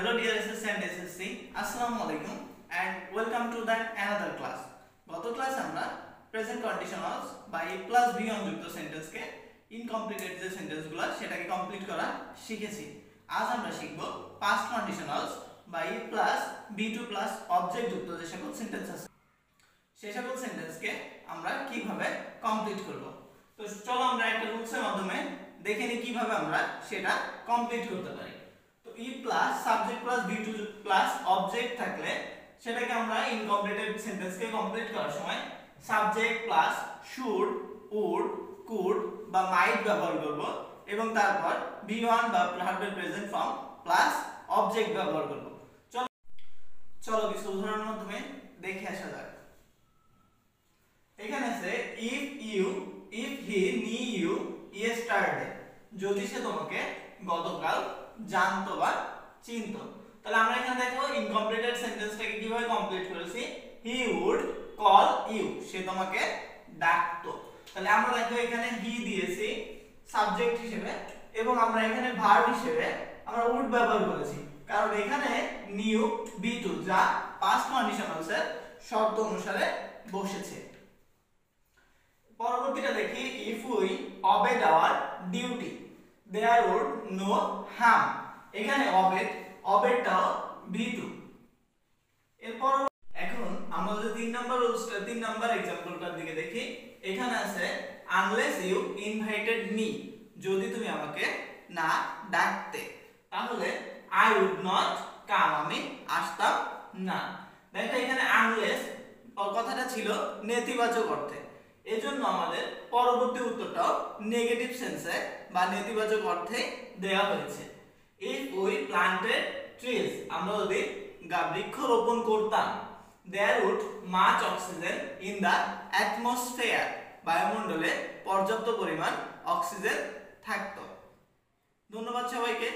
Hello dear SSC and SSC, Assalamu alaikum and welcome to the another class. গত ক্লাসে আমরা present conditionals বা a plus b যুক্ত sentence কে incompleted যে sentence গুলো সেটাকে কমপ্লিট করা শিখেছি। আজ আমরা শিখব পাস্ট কন্ডিশনালস বা a plus b2 plus object যুক্ত যে সকল সেন্টেন্স আছে সেই সকল সেন্টেন্স কে আমরা কিভাবে কমপ্লিট করব। তো চলো আমরা একটা রুলসের মাধ্যমে দেখে নিই কিভাবে আমরা সেটা কমপ্লিট করতে পারি। তো e plus subject plus b2 plus object থাকলে সেটাকে আমরা ইনকমপ্লিটেড সেন্টেন্স কে কমপ্লিট করার সময় subject plus should would could বা might ব্যবহার করব এবং তারপর be1 বা ভার্বের প্রেজেন্ট ফর্ম প্লাস অবজেক্ট ব্যবহার করব। চলো কিছু উদাহরণের মাধ্যমে দেখে আসা যাক। এখানে আছে if he knew you yesterday, যদি সে তোমাকে গতকাল জানতো বা চিনতো। তাহলে আমরা এখানে দেখো ইনকমপ্লিটেড সেন্টেন্সটাকে কিভাবে কমপ্লিট করেছি। he would call you, সে তোমাকে ডাকতো। তাহলে আমরা দেখো এখানে he দিয়েছি সাবজেক্ট হিসেবে এবং আমরা এখানে ভার্ব হিসেবে আমরা would ব্যবহার করেছি, কারণ এখানে knew be2 যা পাস্ট কন্ডিশনালস এর শর্ত অনুসারে বসেছে। পরবর্তীটা দেখি if we obeyed our duty there would no harm, এখানে obeyedটাও be2। এরপর এখন আমরা যদি 3 নাম্বার एग्जांपलটার দিকে দেখি, এখানে আছে unless you invited me, যদি তুমি আমাকে না ডাকতে তাহলে I would not come, আমি আসতাম না। দেখো এখানে unless কথাটা ছিল নেতিবাচক অর্থে, এজন্য আমাদের পরবর্তী উত্তরটাও নেগেটিভ সেন্সে বা নেতিবাচক অর্থে দেয়া হয়েছে। if we planted trees, আমরা যদি বৃক্ষরোপণ করতাম there would much oxygen in the atmosphere, বায়ুমণ্ডলে পর্যাপ্ত পরিমাণ অক্সিজেন থাকতো। ধন্যবাদ সবাইকে।